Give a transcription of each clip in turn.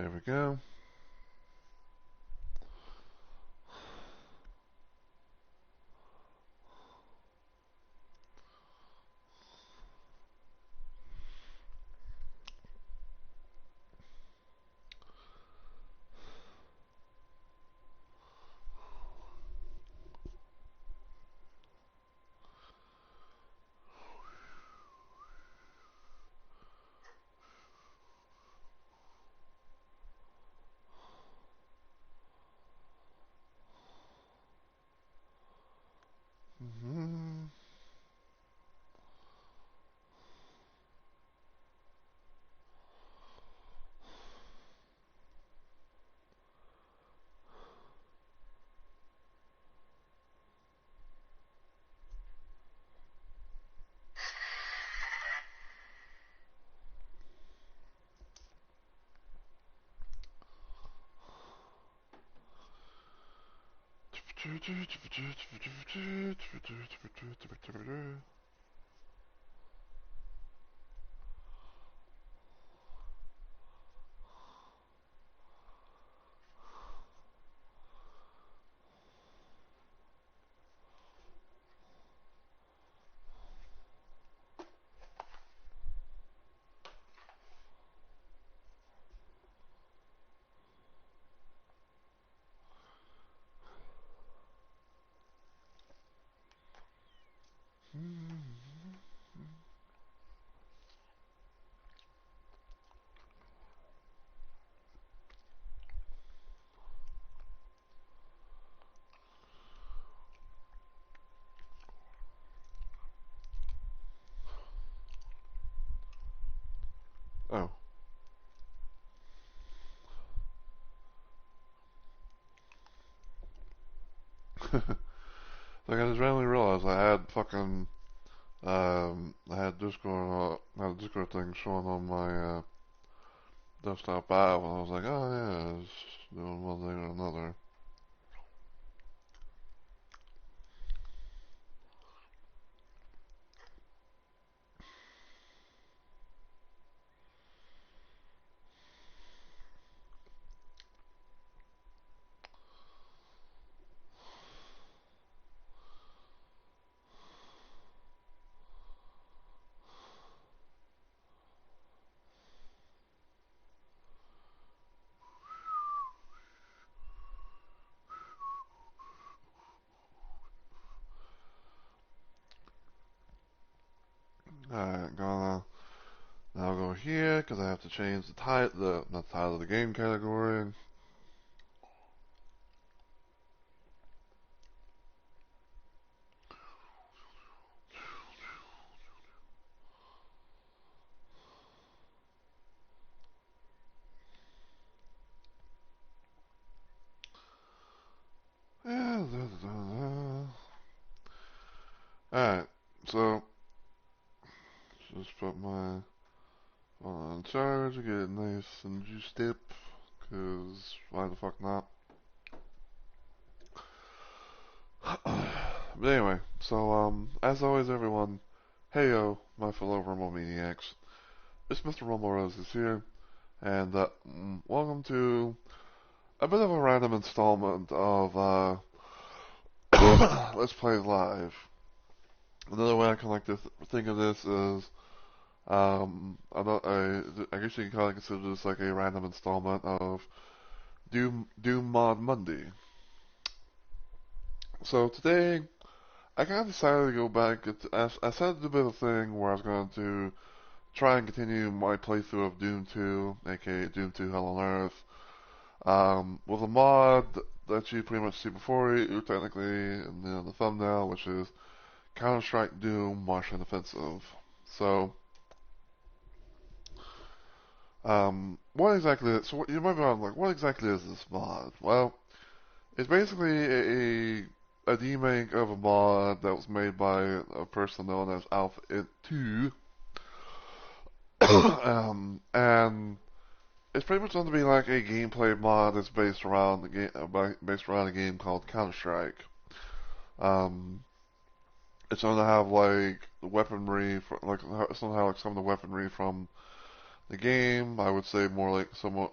There we go. Mm-hmm. Oh. Like I just randomly realized I had fucking I had Discord I had a Discord thing showing on my desktop app, and I was like, oh yeah, it's doing one thing or another. Alright, gonna now go here because I have to change the title, not the title of the game category. Alright, so just put my phone on charge, get it nice and juiced up, cause why the fuck not? But anyway, so as always everyone, heyo, my fellow Rumble Maniacs. It's Mr. Rumble Roses here, and welcome to a bit of a random installment of Let's Play Live. Another way I can like to think of this is, I guess you can kind of consider this like a random installment of Doom Mod Monday. So today, I kind of decided to go back. I said to do a bit of a thing where I was going to try and continue my playthrough of Doom 2, aka Doom 2 Hell on Earth, with a mod that you pretty much see before you technically in the thumbnail, which is Counter-Strike Doom Martian Offensive. So, what exactly? So what, you might be like, what exactly is this mod? Well, it's basically a remake of a mod that was made by a person known as Alpha It 2. And it's pretty much going to be like a gameplay mod that's based around based around a game called Counter Strike. Um, it's going to have like the weaponry, it's going to have like some of the weaponry from the game. I would say more like some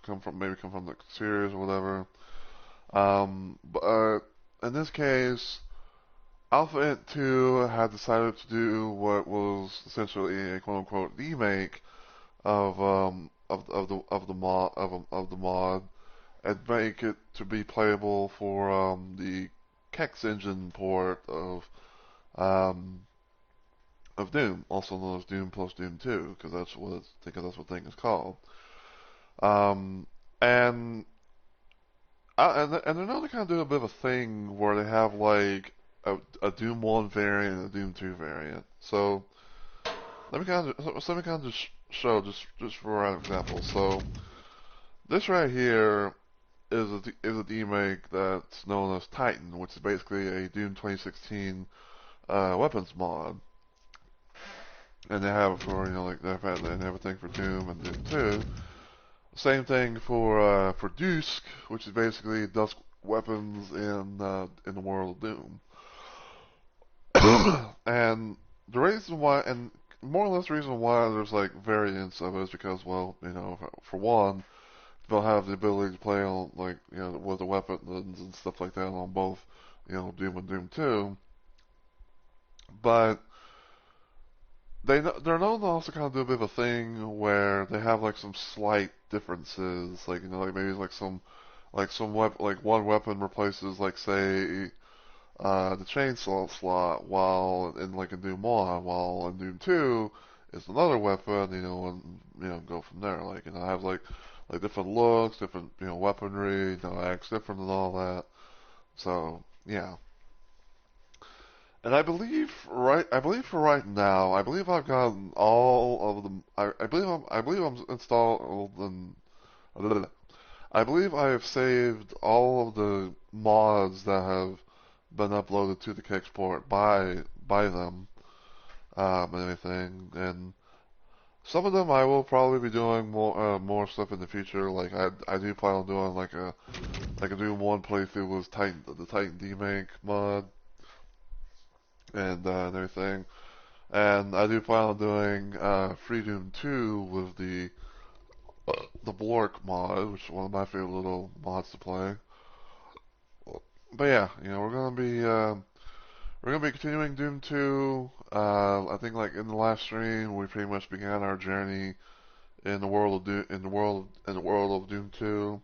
come from the series or whatever. But in this case, Alpha Int 2 had decided to do what was essentially a quote unquote remake of the mod and make it to be playable for the Kex engine port um, of Doom, also known as Doom plus Doom 2, because that's what the thing is called. Um, and and they're now kind of doing a bit of a thing where they have like a Doom 1 variant and a Doom 2 variant. So let me kind of just show just for an example. So this right here is a remake that's known as Titan, which is basically a Doom 2016 weapons mod. And they have it for, like they've had everything for Doom and Doom 2. Same thing for Dusk, which is basically Dusk weapons in the world of Doom. And the reason why, and more or less the reason why there's like variants of it is because, well, for one, they'll have the ability to play on like with the weapons and stuff like that on both Doom and Doom 2. But they're known to also kind of do a bit of a thing where they have like some slight differences, like like maybe like one weapon replaces like say the chainsaw slot, while in Doom 1, while in Doom 2 is another weapon, and go from there. Like have like different looks, different weaponry, acts different and all that. So yeah. And I believe for right now, I believe I've gotten all of them. I believe I'm installed and I believe I have saved all of the mods that have been uploaded to the Kicksport by them, and everything. And some of them I will probably be doing more stuff in the future. Like I do plan on doing like a Doom 1 playthrough with the Titan D-Make mod and everything. And I do plan on doing Free Doom 2 with the Blork mod, which is one of my favorite little mods to play. But yeah, we're gonna be continuing Doom 2. I think like in the last stream, we pretty much began our journey in the world of in the world of Doom 2.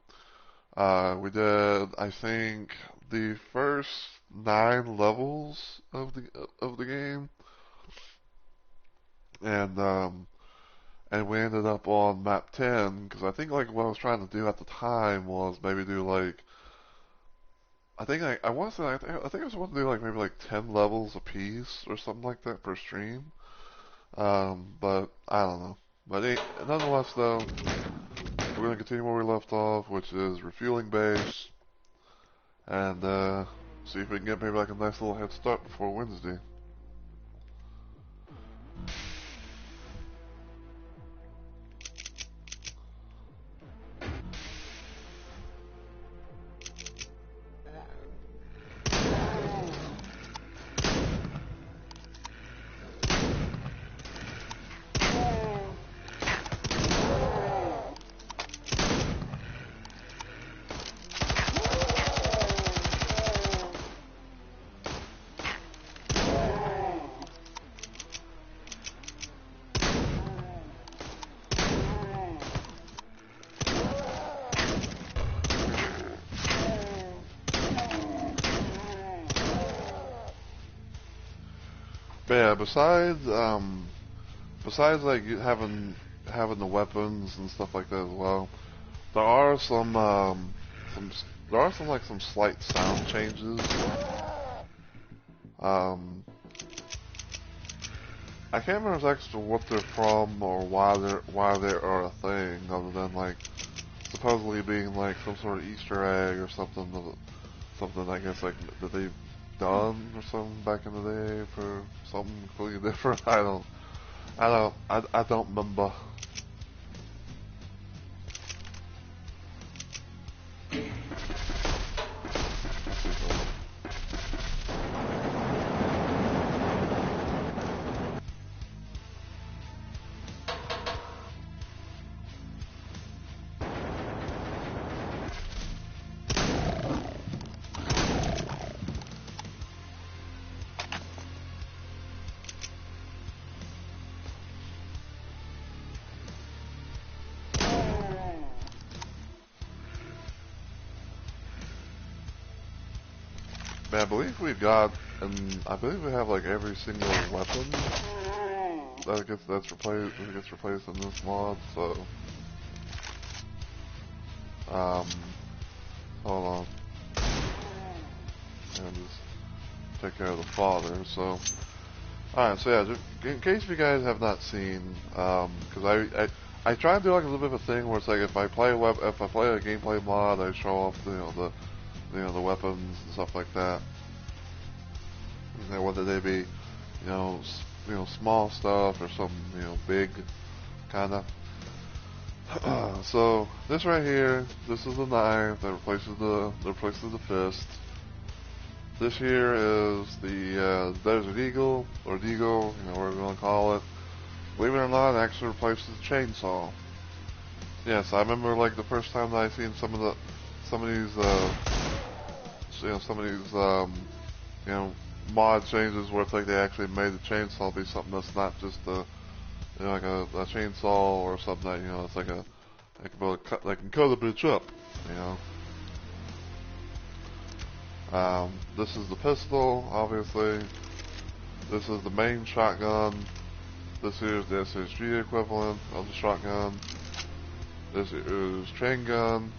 We did, I think, the first 9 levels of the game, and we ended up on map 10 because I think like what I was trying to do at the time was maybe do like I want to say I think I was wanting to do like maybe like 10 levels a piece or something like that per stream. But I don't know. But nonetheless though, we're gonna continue where we left off, which is refueling base, and see if we can get maybe like a nice little head start before Wednesday. But yeah, besides like having the weapons and stuff like that as well, there are some there are some slight sound changes. Um, I can't remember exactly what they're from or why they are a thing, other than like supposedly being like some sort of Easter egg or something I guess like that they've done or something back in the day for something completely different. I don't remember. Man, I believe we got, and I believe we have like every single weapon that gets replaced in this mod. So, um, hold on, and just take care of the father. So, all right. So yeah, just in case you guys have not seen, because I try to do like a little bit of a thing where it's like if I play a gameplay mod, I show off the weapons and stuff like that. You know, whether they be, small stuff or some, big kind of. So this right here, this is the knife that replaces the fist. This here is the Desert Eagle or Deagle, whatever you want to call it. Believe it or not, it actually replaces the chainsaw. Yes, I remember like the first time that I seen some of these mod changes where it's like they actually made the chainsaw be something that's not just like a chainsaw or something that, it's like they can cut a bitch up, This is the pistol, obviously. This is the main shotgun. This is the SSG equivalent of the shotgun. This is chain gun.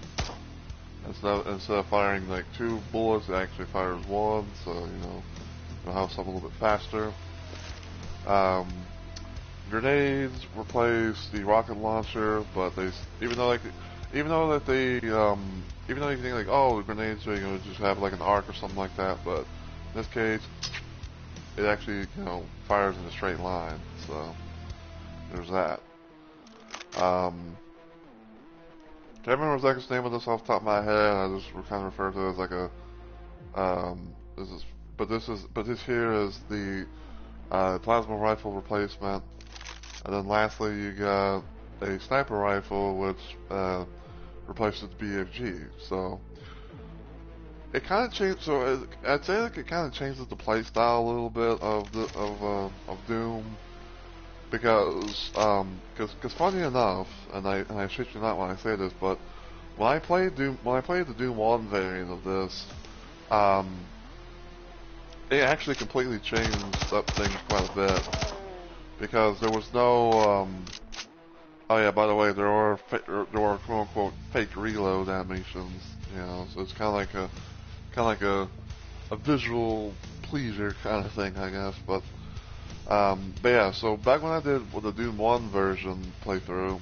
Instead of firing like 2 bullets, it actually fires 1, so you'll have something a little bit faster. Grenades replace the rocket launcher, but even though you think like, oh, the grenades are just have like an arc or something like that, but in this case, it actually fires in a straight line. So there's that. Can't remember exactly the name of this off the top of my head. I just kind of refer to it as like a this here is the plasma rifle replacement, and then lastly you got a sniper rifle which replaces the BFG. So it kind of changed. So I'd say like it kind of changes the play style a little bit of Doom, because funny enough, and I shit you not when I say this, but when I played the Doom 1 variant of this, it actually completely changed up things quite a bit, because there was no oh yeah, by the way, there are quote unquote fake reload animations, so it's kind of like a visual pleaser kind of thing, I guess. But yeah, so back when I did the Doom 1 version playthrough,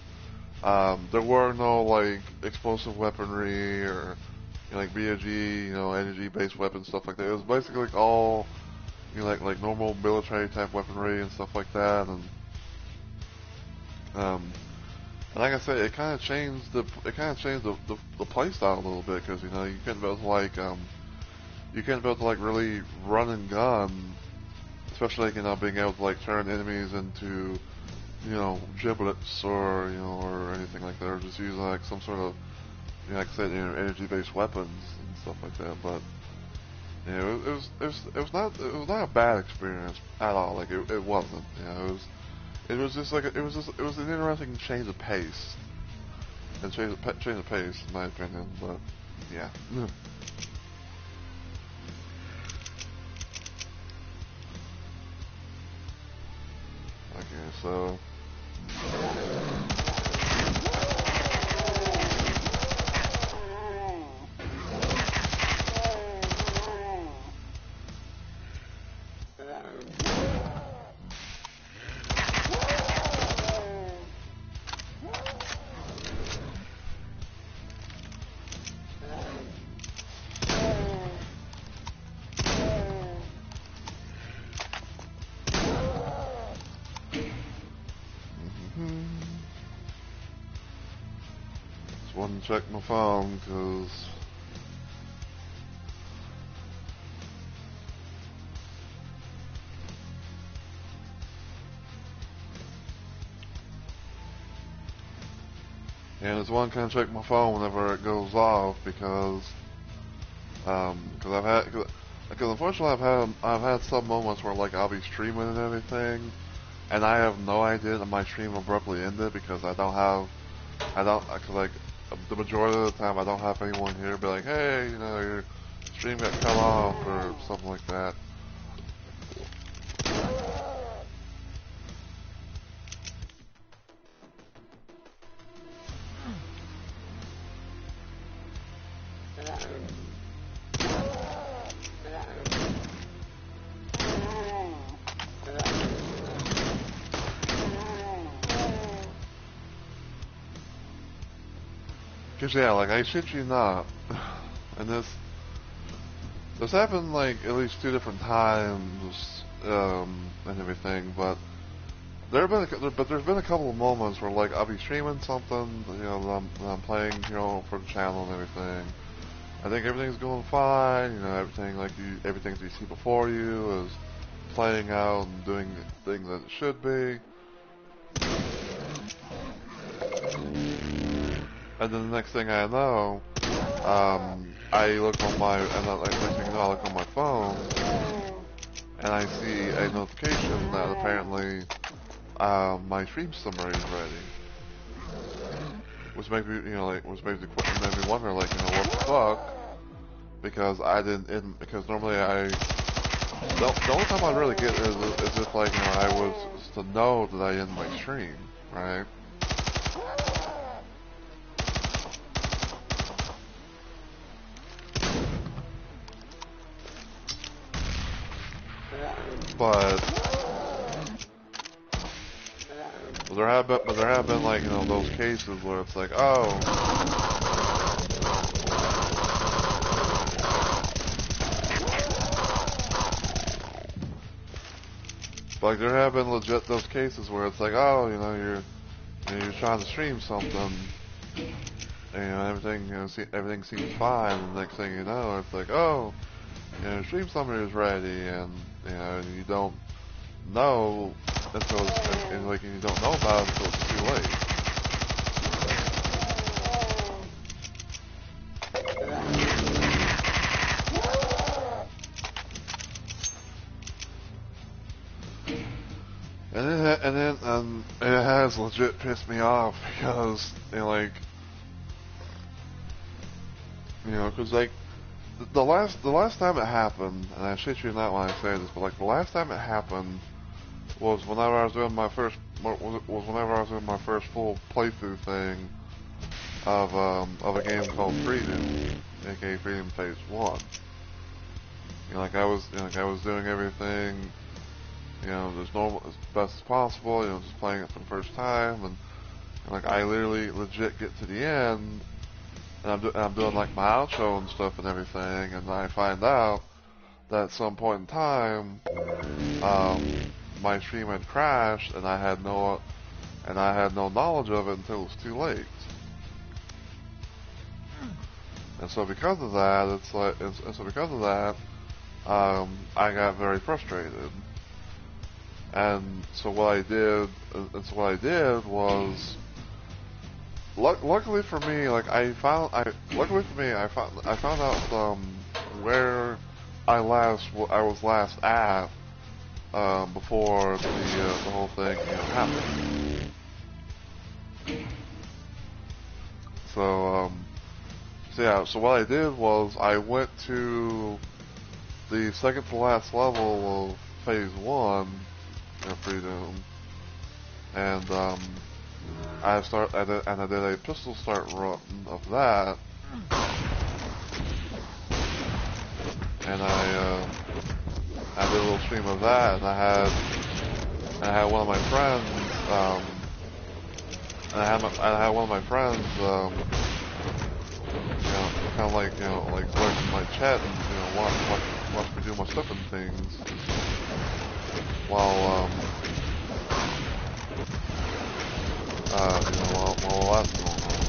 there were no like explosive weaponry or like BFG, energy-based weapons, stuff like that. It was basically like all like normal military type weaponry and stuff like that, and like I said, it kind of changed the play style a little bit, because you couldn't be able to like really run and gun, especially being able to like turn enemies into giblets or anything like that, or just use like some sort of like I said, energy-based weapons and stuff like that. But it was not a bad experience at all. Like it wasn't. It was just like it was an interesting change of pace, change of pace in my opinion. But yeah. Okay, so. Just wanted to check my phone, because and it's one kind of check my phone whenever it goes off, because unfortunately I've had some moments where like I'll be streaming and everything, and I have no idea that my stream abruptly ended, because because like the majority of the time I don't have anyone here be like, hey, your stream got cut off or something like that. Cause yeah, like I shit you not, and this happened like at least 2 different times, and everything. But there's been a couple of moments where like I'll be streaming something, you know, that I'm playing, you know, for the channel and everything. I think everything's going fine, you know, everything that you see before you is playing out and doing the thing that it should be. And then the next thing I know, I look on my, and then, like, next thing you know, I look on my phone, and I see a notification that apparently my stream summary is ready, which makes me, you know, like, made me wonder, like, you know, what the fuck? Because because normally the only time I really get is if, like, you know, I was to know that I end my stream, right? But there have been like, you know, those cases where it's like, oh, like there have been legit those cases where it's like, oh, you know, you're trying to stream something, and, you know, everything seems fine, and the next thing you know, it's like, oh, you know, stream summary is ready, and, you know, you don't know until you don't know about it until it's too late. And it has legit pissed me off because, you know, like, you know, because like the last time it happened, and I shit you not when I say this, but like the last time it happened was whenever I was doing my first full playthrough thing of a game called Freedom, aka Freedom Phase 1. You know, like I was doing everything, you know, as normal as best as possible, you know, just playing it for the first time, and like I literally legit get to the end, and I'm doing like my outro and stuff and everything, and I find out that at some point in time, my stream had crashed, and I had no knowledge of it until it was too late. And so because of that, I got very frustrated. And so what I did was, luckily for me, like I found out where I was last at before the whole thing, you know, happened. So yeah, so what I did was I went to the second to last level of Phase 1 of Freedom, and I did a pistol start run of that, and I did a little stream of that, and I had one of my friends, you know, kind of like, you know, like lurking my chat and, you know, watch me do my stuff and things, while you know, while that's going on.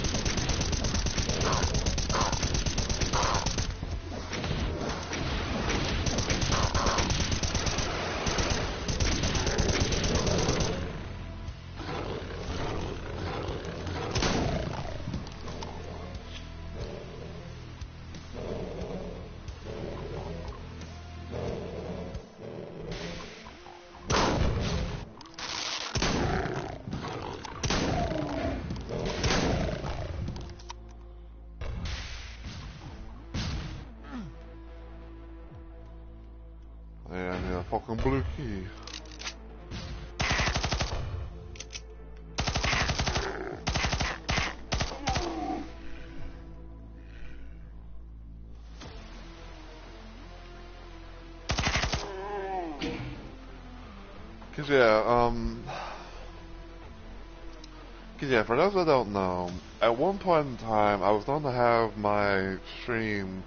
fucking blue key. Cause yeah, for those that don't know, at one point in time, I was known to have my stream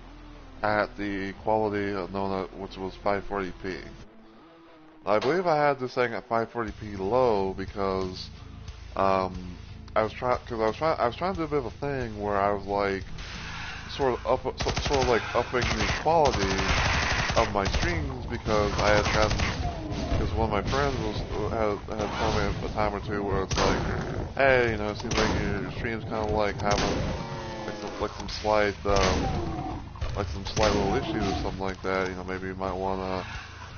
at the quality known at, which was 540p. I believe I had this thing at 540p low because I was trying to do a bit of a thing where I was like sort of like upping the quality of my streams because I had gotten, because one of my friends had told me a time or two where it's like, hey, you know, it seems like your stream's kind of like having some slight little issues or something like that. You know, maybe you might want to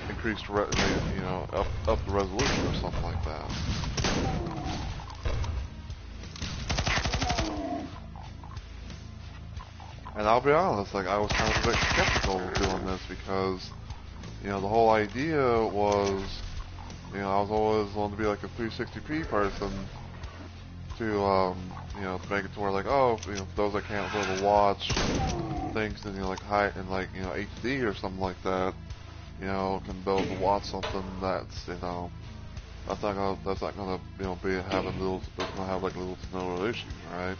increase you know, up the resolution or something like that. And I'll be honest, like I was kind of a bit skeptical of doing this because, you know, the whole idea was, you know, I was always wanting to be like a 360p person to, you know, to make it to where like, oh, you know, those that can't sort of watch things in, you know, like high in like, you know, HD or something like that, you know, can be able to watch something that's, you know, that's not gonna, you know, be having little, that's gonna have like little to no issues, right?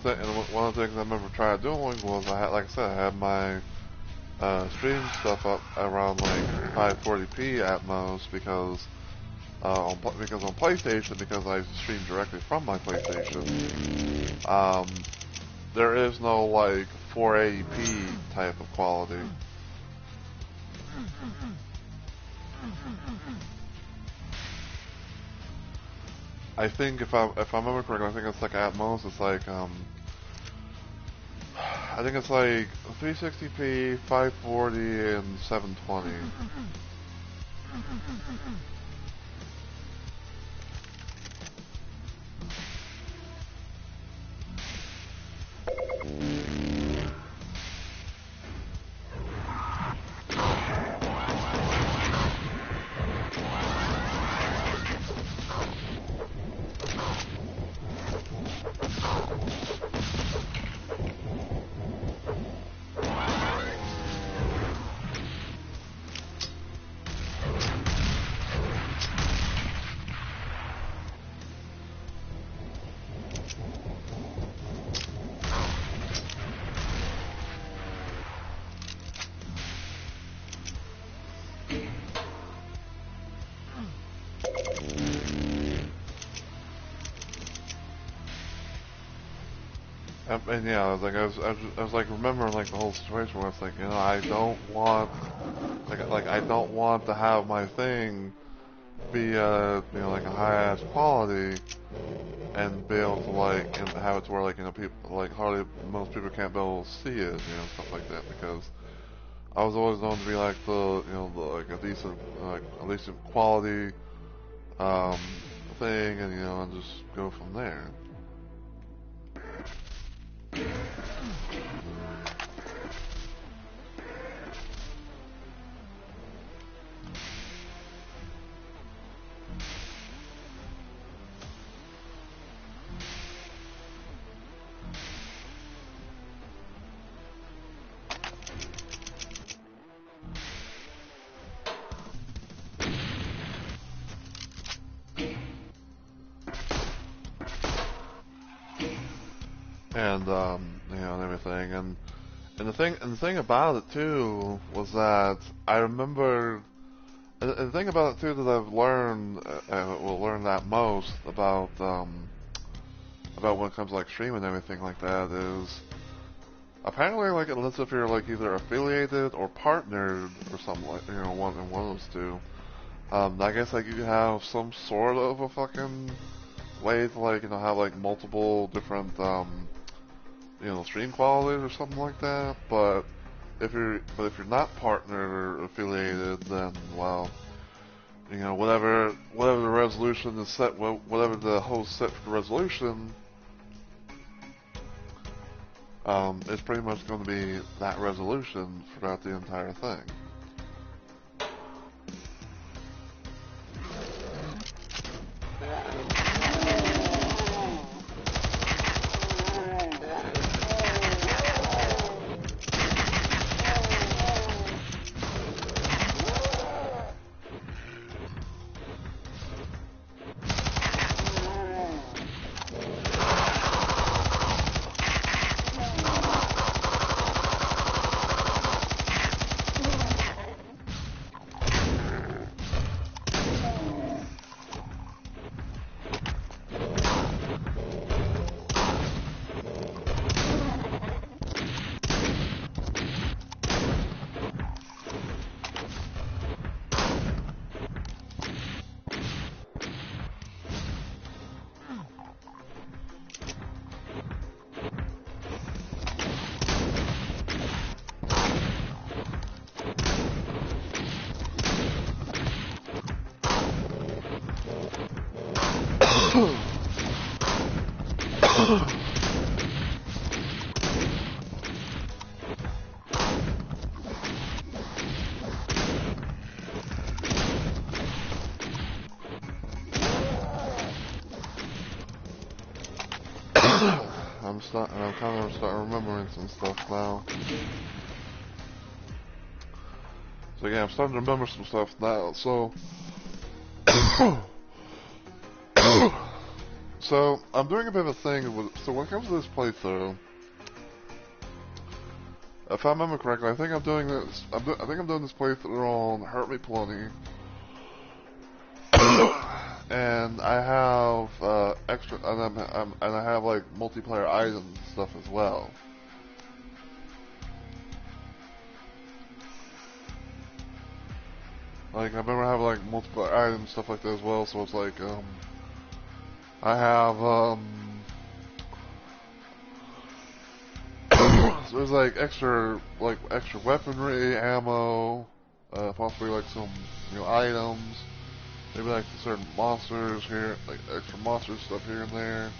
And one of the things I remember trying doing was I had, like I said, I had my stream stuff up around like 540p at most because on PlayStation, because I stream directly from my PlayStation, there is no like 480p type of quality. I think if I remember correctly, I think it's like at most it's like I think it's like 360p, 540, and 720. And yeah, I was like remembering like the whole situation where it's like, you know, I don't want I don't want to have my thing be you know, like a high ass quality and be able to like and have it to where like, you know, people like hardly most people can't be able to see it, you know, stuff like that, because I was always known to be like the, you know, like a decent quality um thing, and you know, and just go from there. And you know, and everything, and the thing about it too was that I remember, and the thing about it too that I've learned, will learn that most about when it comes to like streaming and everything like that is Apparently, like, unless if you're like either affiliated or partnered or something like, one of those two. I guess like you can have some sort of a fucking way to like, have like multiple different, stream qualities or something like that. But if you're not partnered or affiliated, then well, whatever the resolution is set, whatever the host set for the resolution, it's pretty much going to be that resolution throughout the entire thing. I'm kind of starting remembering some stuff now. So yeah, I'm starting to remember some stuff now. So, so I'm doing a bit of a thing with. So when it comes to this playthrough, if I remember correctly, I think I'm doing this. I think I'm doing this playthrough on Hurt Me Plenty, and I have extra, and I have like multiplayer items and stuff as well. Like I remember having like multiplayer items stuff like that as well. So it's like I have so there's like extra weaponry, ammo, possibly like some items. Maybe like certain monsters here, like extra monster stuff here and there.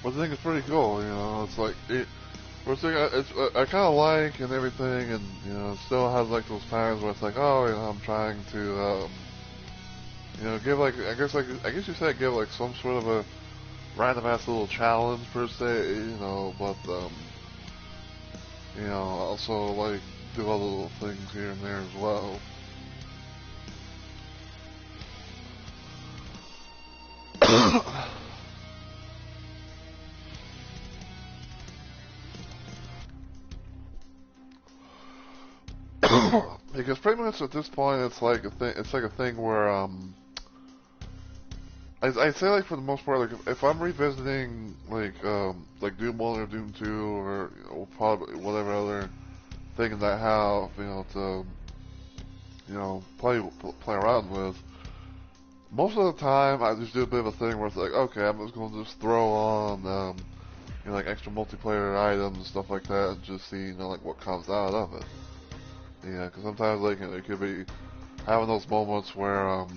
But I think it's pretty cool, it's like, first thing I kind of like and everything, and, it still has like those times where it's like, oh, I'm trying to, give like, I guess you said give like some sort of a random ass little challenge per se, but, also like do other little things here and there as well. Because pretty much at this point, it's like a thing. It's like a thing where I'd say like for the most part, like if I'm revisiting like Doom 1 or Doom 2 or probably whatever other thing that I have, to play around with. Most of the time, I just do a bit of a thing where it's like, okay, I'm just going to just throw on like extra multiplayer items and stuff like that, and just see like what comes out of it. Yeah, because sometimes like it could be having those moments where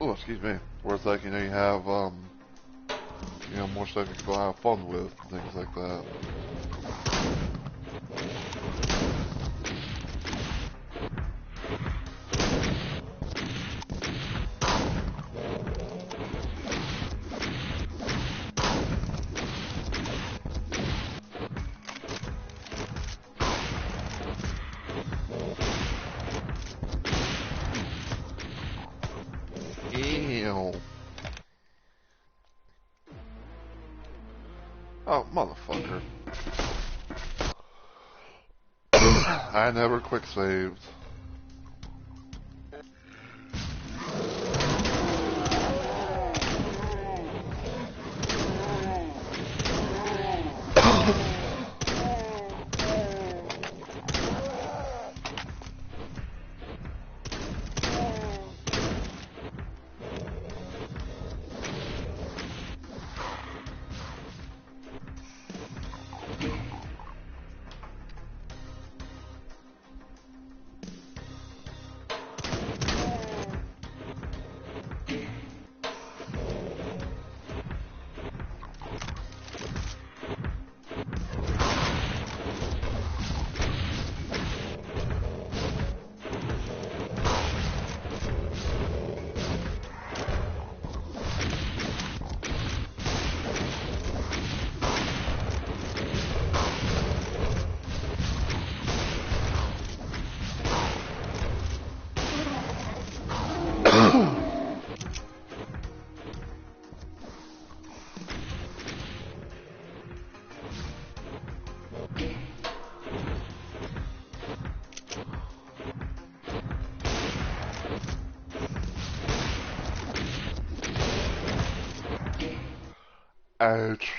oh, excuse me, where it's like you have more stuff you can go have fun with, things like that. Oh, motherfucker. I never quick saved. Ouch.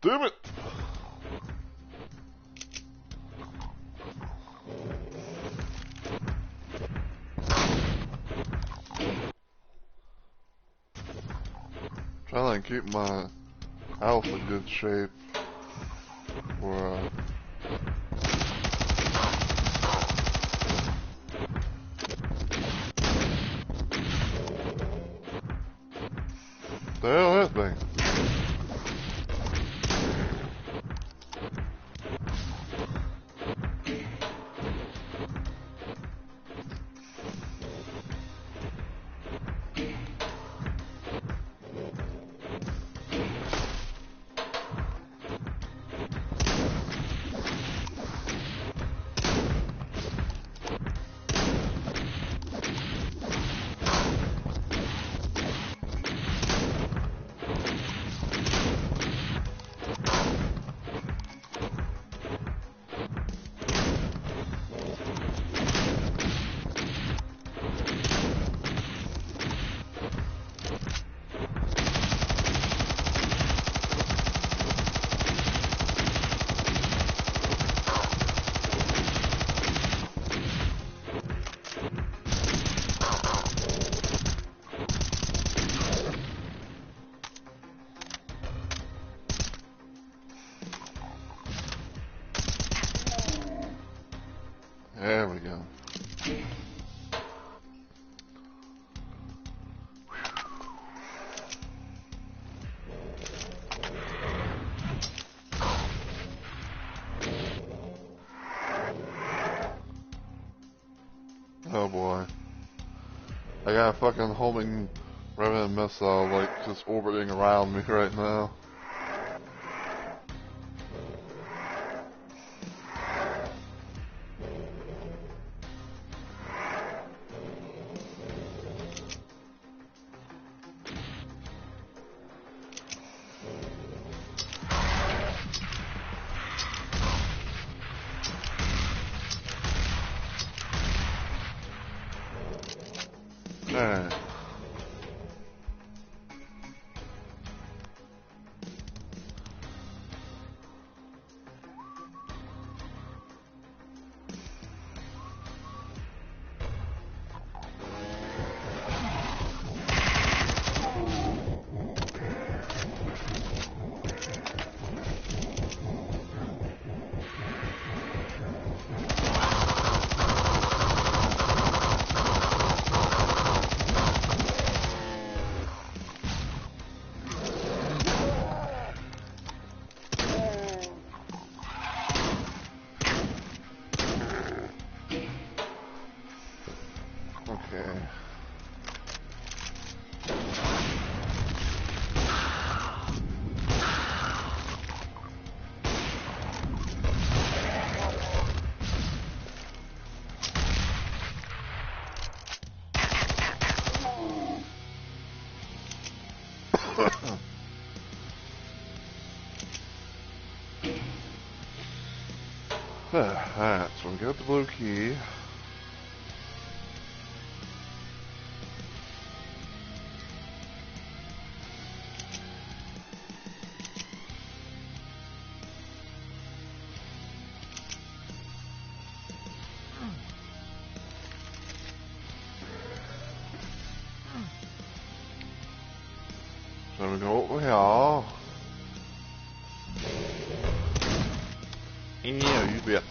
Damn it! Trying to keep my health in good shape for the hell is that thing? There we go. Oh boy. I got a fucking homing Revenant missile like just orbiting around me right now. Alright. Alright, so we got the blue key. So we go over here. Yeah, you bitch.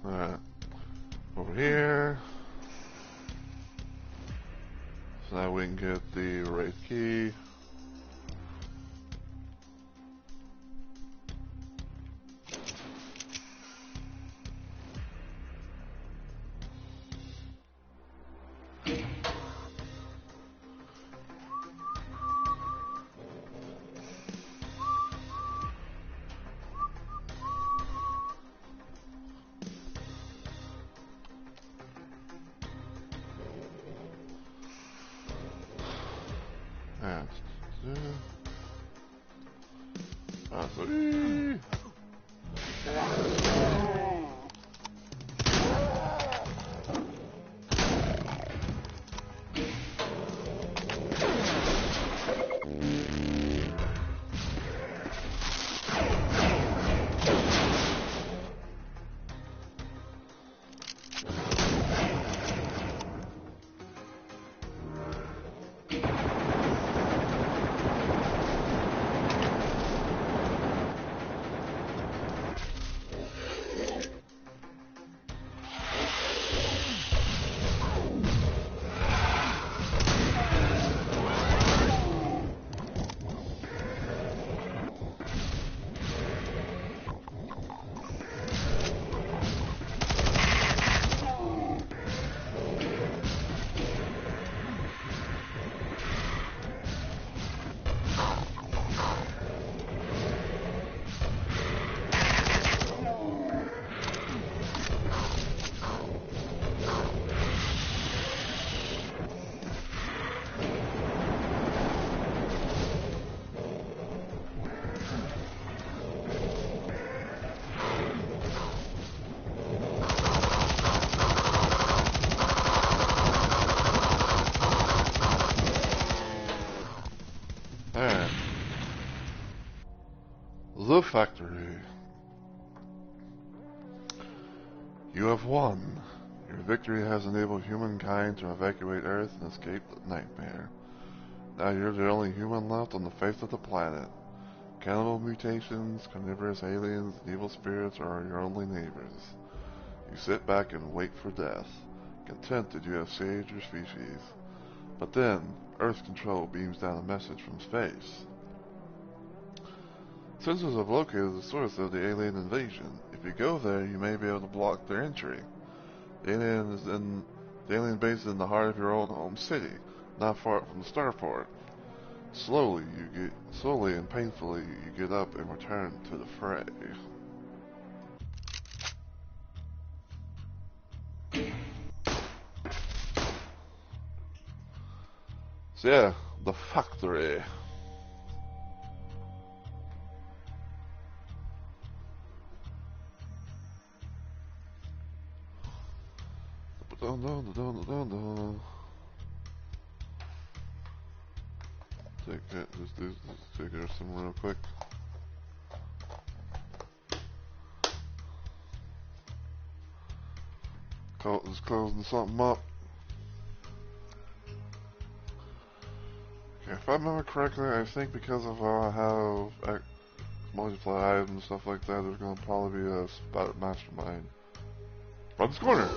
Alright, over here. So now we can get the right key. The factory. You have won. Your victory has enabled humankind to evacuate Earth and escape the nightmare. Now you're the only human left on the face of the planet. Cannibal mutations, carnivorous aliens, and evil spirits are your only neighbors. You sit back and wait for death, content that you have saved your species. But then, Earth Control beams down a message from space. Sensors have located the source of the alien invasion. If you go there, you may be able to block their entry. The alien base is in the heart of your own home city, not far from the starport. Slowly and painfully, you get up and return to the fray. So yeah, the factory. Let's take care of some real quick. Just closing something up. Okay, if I remember correctly, I think because of how multiplayer items and stuff like that, there's gonna probably be a spotted mastermind. Run this corner!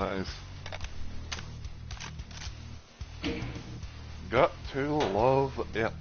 Nice. Got to love it.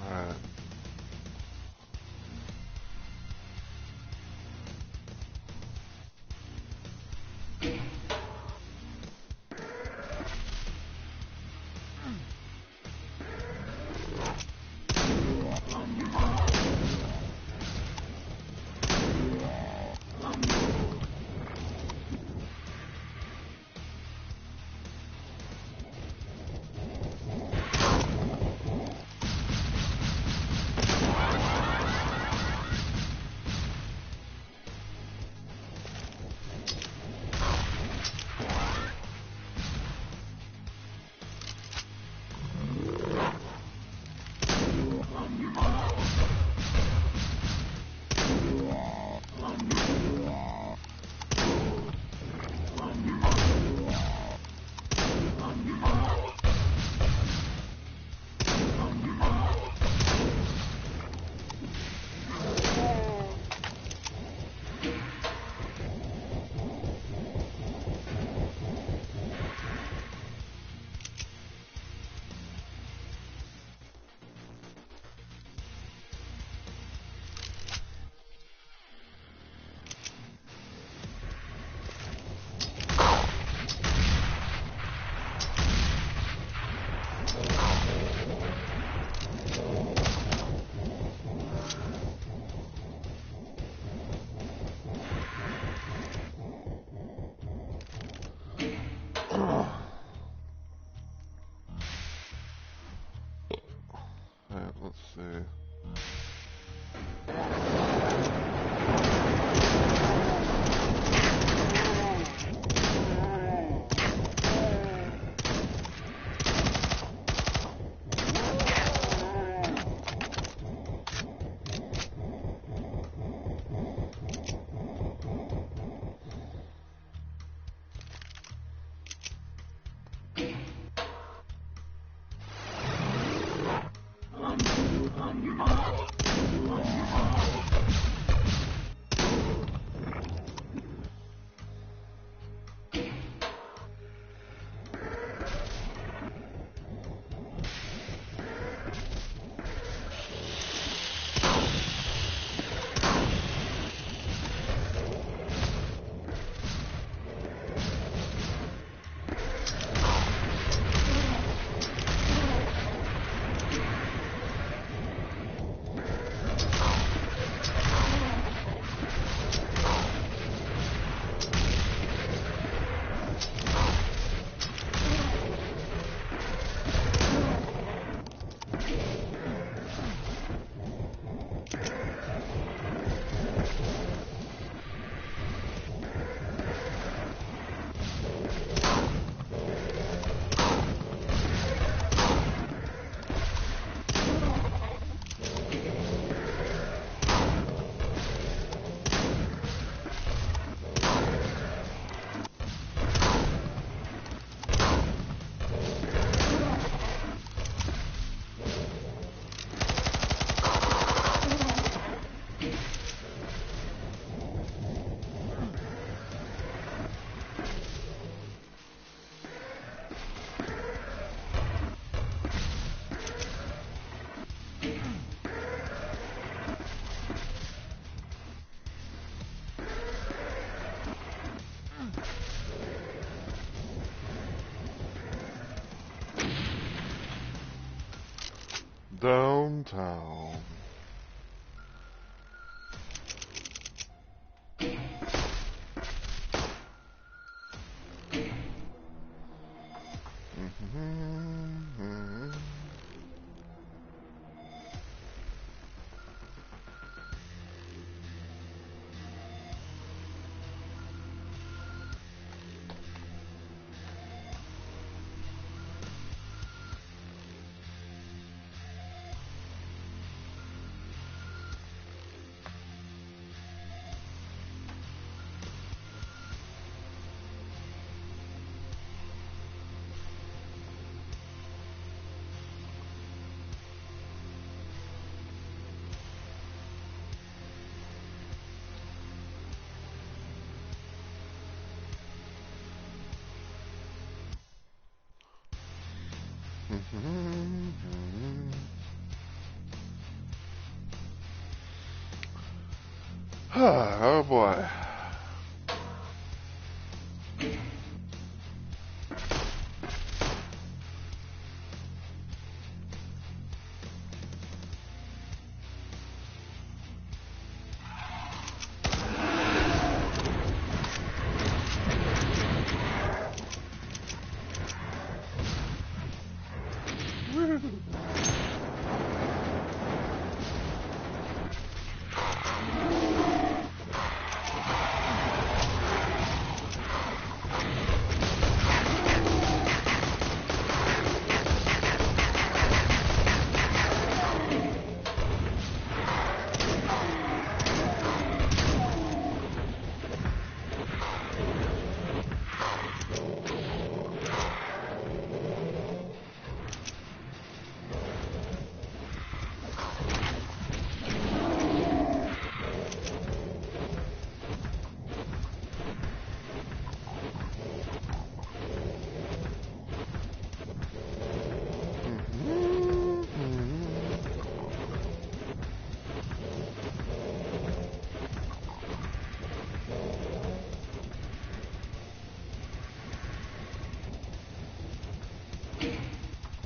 Alright. Alright, let's see. Downtown. Oh boy.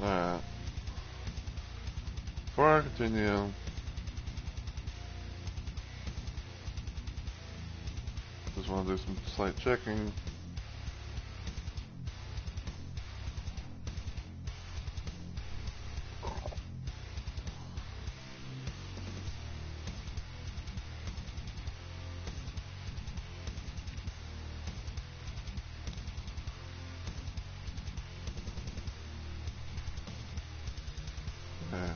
Alright. Before I continue, just want to do some slight checking. Yeah.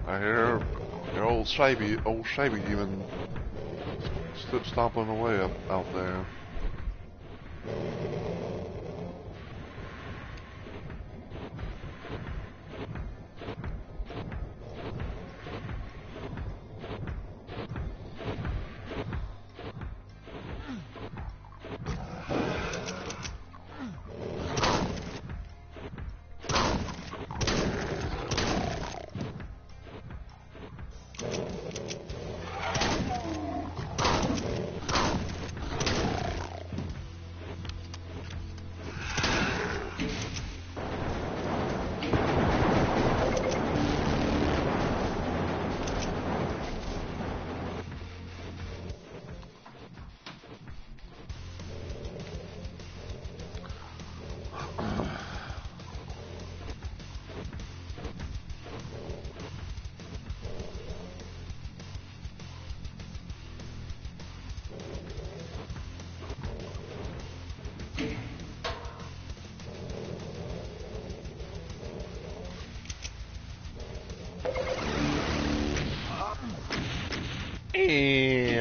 I hear your old shabby demon stomping away up out there.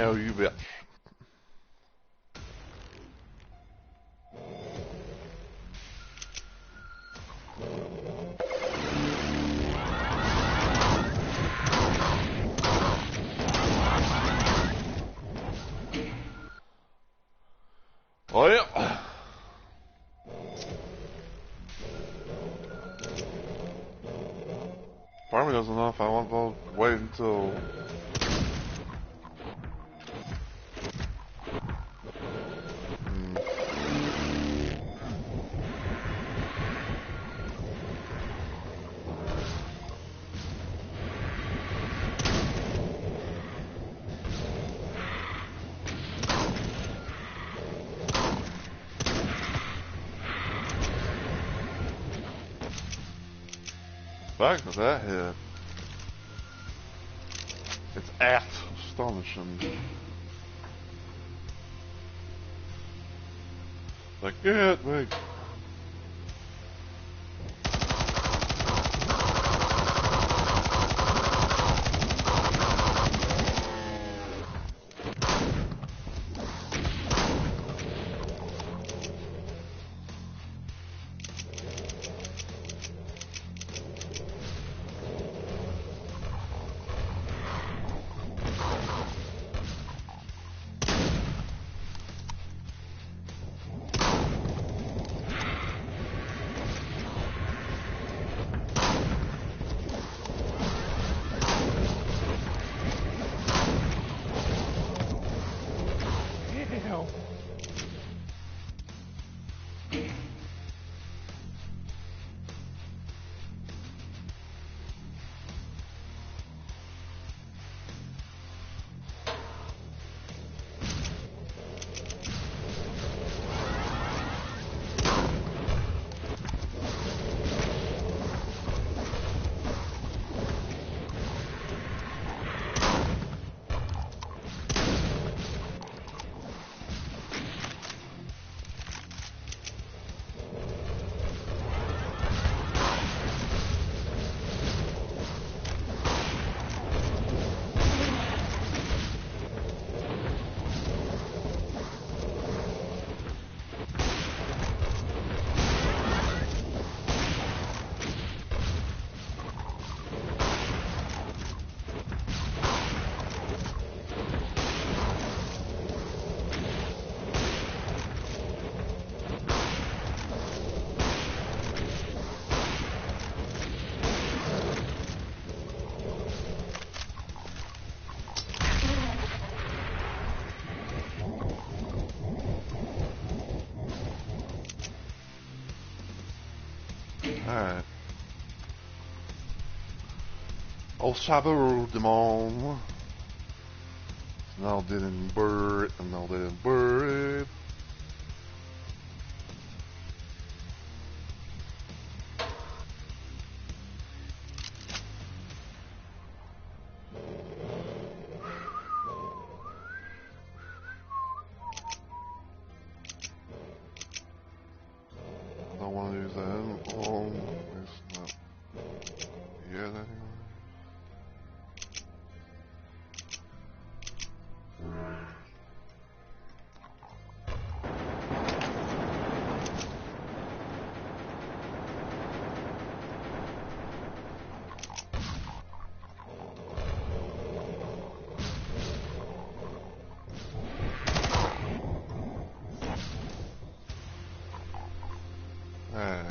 Oh, you bet. Oh, yeah. Part of me doesn't know if I want to wait until... fact that that hit. It's astonishing. Like, get me. Alright. Au sabre du monde. No, didn't burn it, and no, didn't burn it. I don't want to use that. Oh, it's not yet anyway. Alright.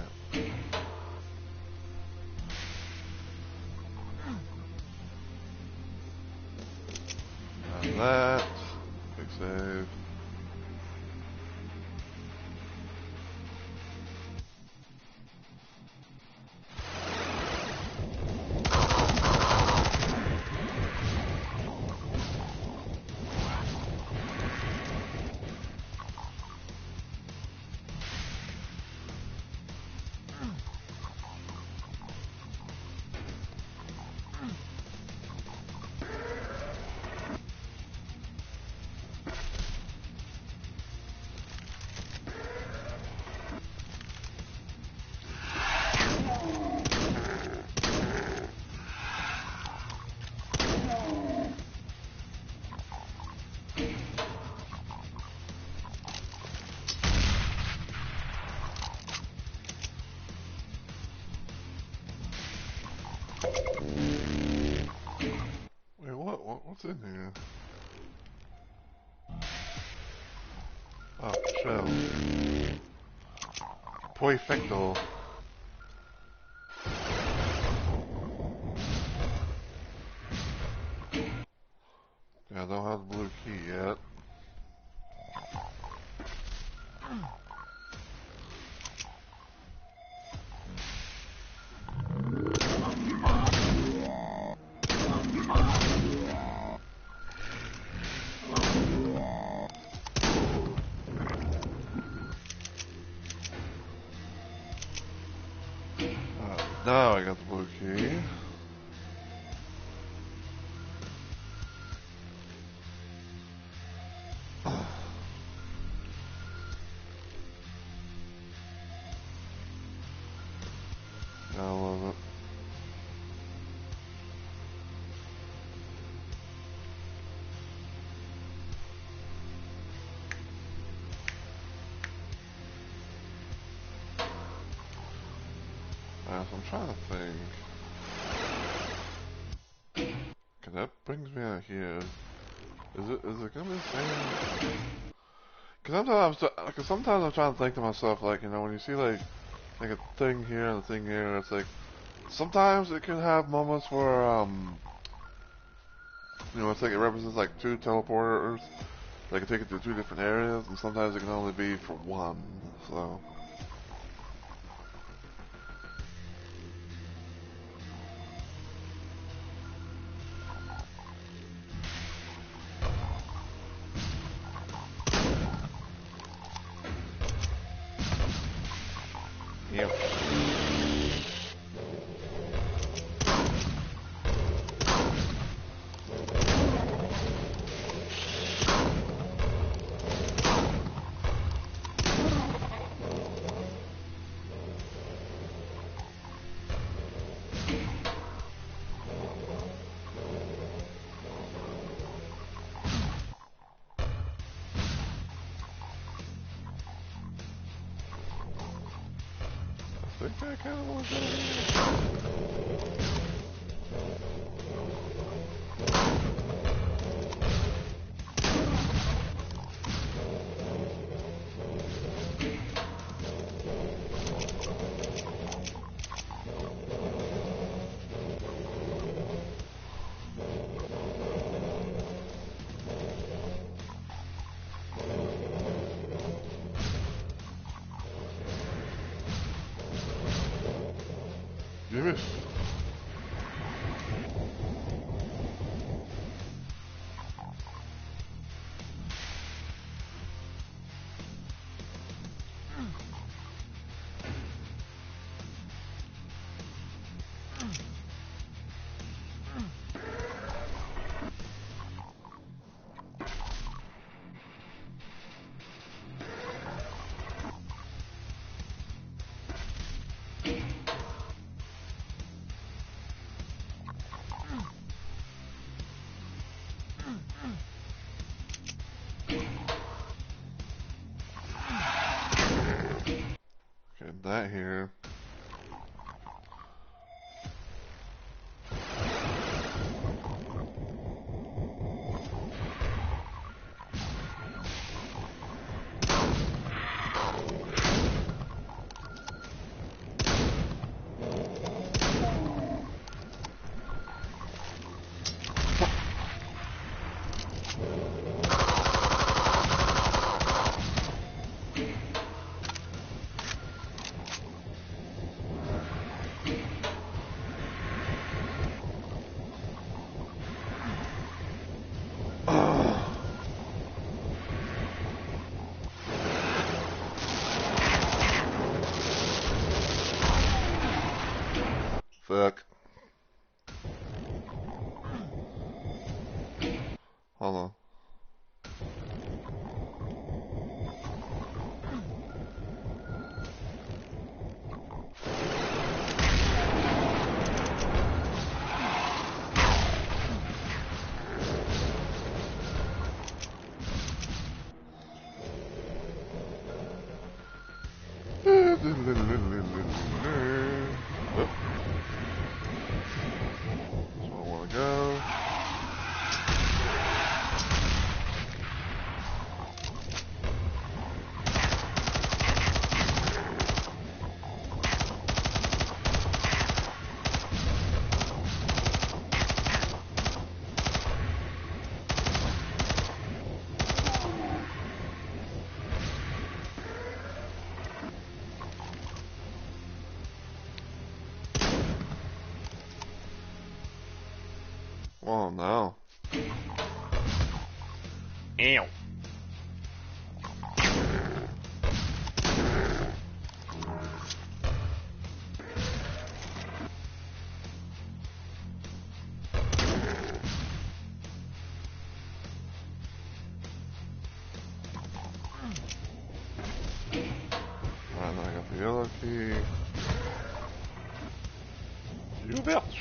And that. Quick save. Wait, what's in here? Oh, shell. Perfecto. Yeah, I don't have the blue key yet. Now I got the blue key. I love it. So I'm trying to think. Okay, that brings me out here. Is it gonna be the same? Cause sometimes I'm trying to think to myself, like, you know, when you see like a thing here and a thing here, it's like sometimes it can have moments where you know, it's like it represents like two teleporters. They can take it to two different areas, and sometimes it can only be for one. So. Yep. I think I kind of want to go here. Yes. Okay, that here. Fuck. Hold on. Oh. That's where I want to go. Oh no. Ew. key. You bitch!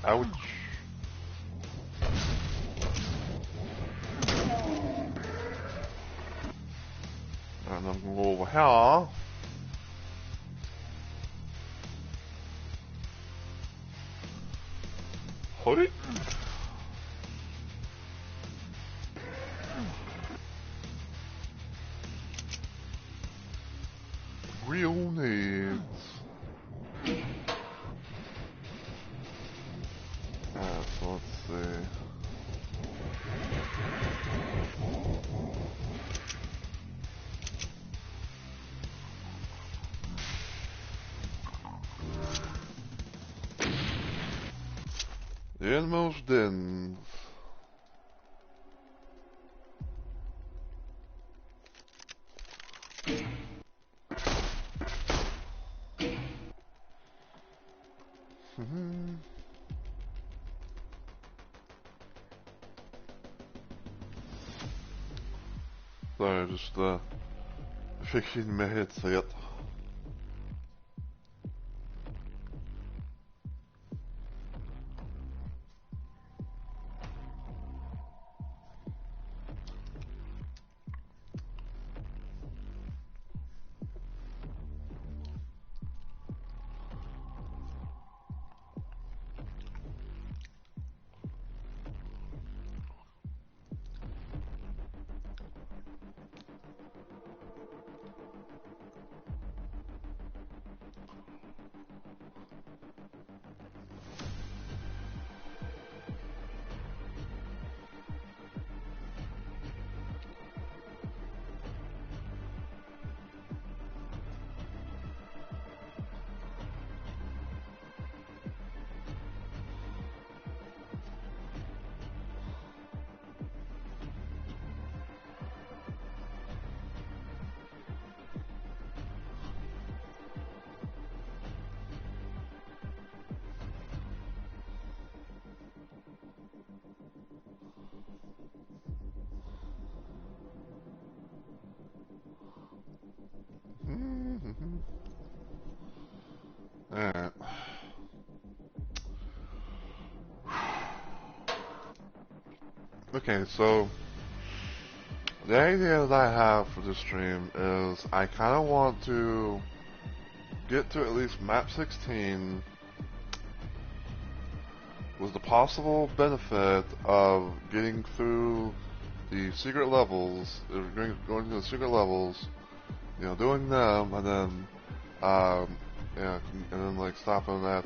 Ouch. And I'm gonna go over here. Hoi! Real needs. So let's see. The inmost dens. Sorry, just fixing my headset. Alright. Okay, so the idea that I have for this stream is I kind of want to get to at least map 16 with the possible benefit of getting through the secret levels, going to the secret levels, you know, doing them, and then, yeah, and then like stopping at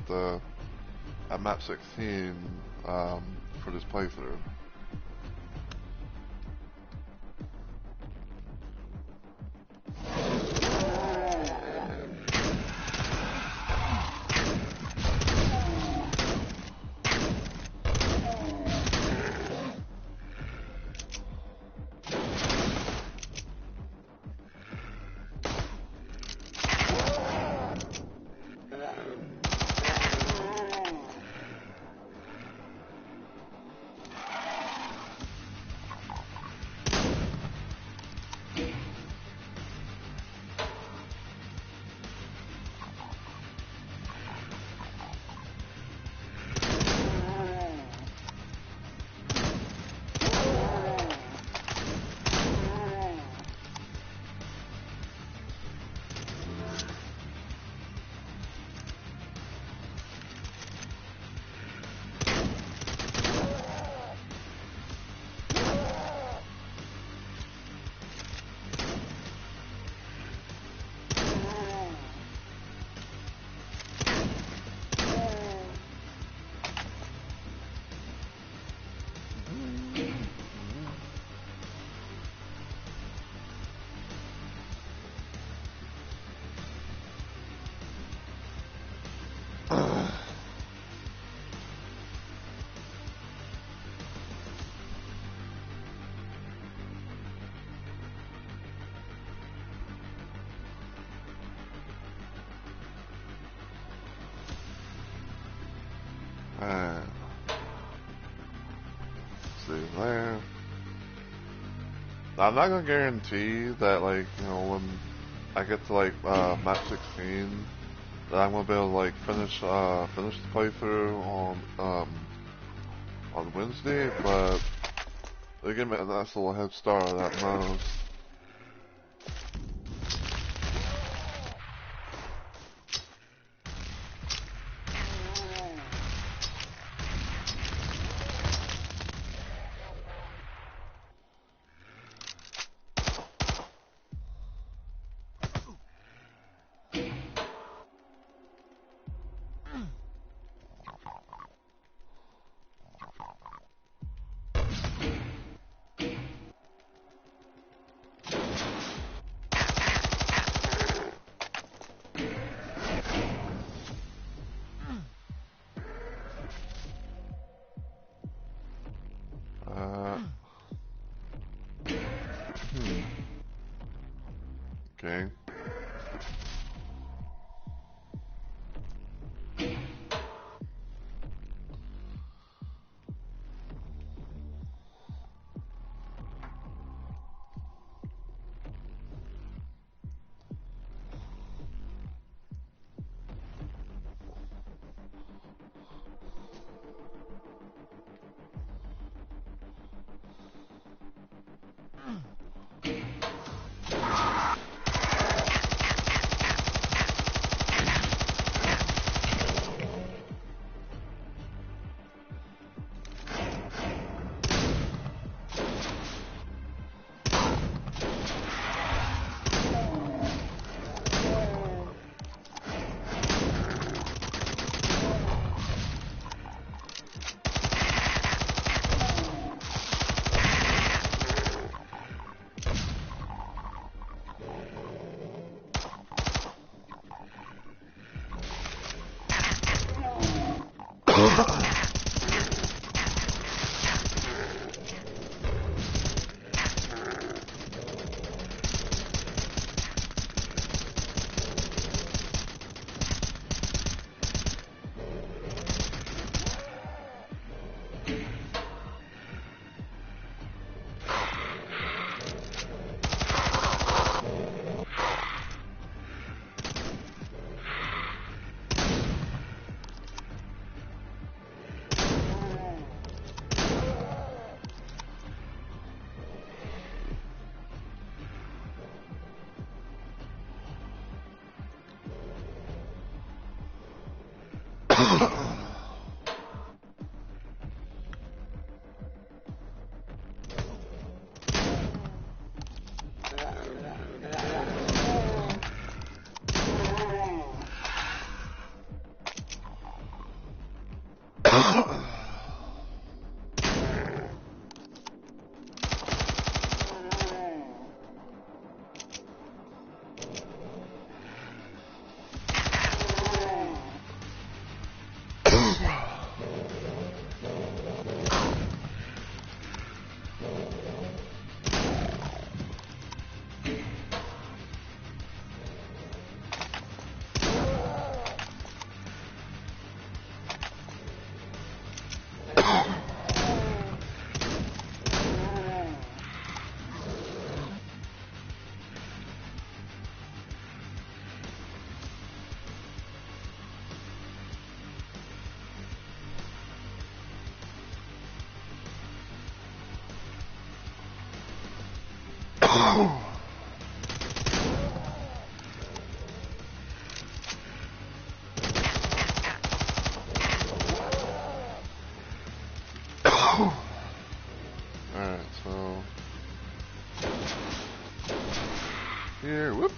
map 16 for this playthrough. Let's see there. I'm not gonna guarantee that, like, you know, when I get to like map 16, that I'm gonna be able to like finish the playthrough on Wednesday, but they give me a nice little head start at most. Okay. Alright, so here, whoop.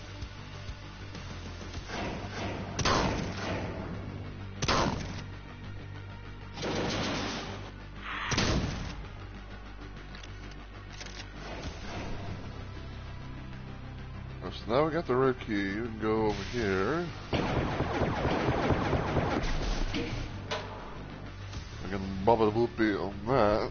So now we got the red key. You can go over here. I can bubble the boopy on that.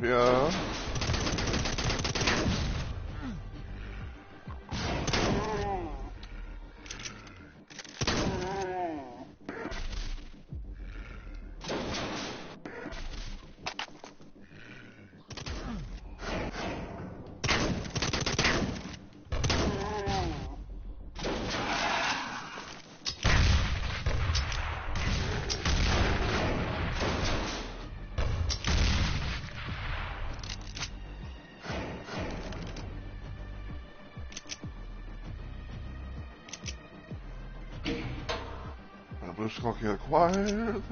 Yeah. I'm just gonna get quiet.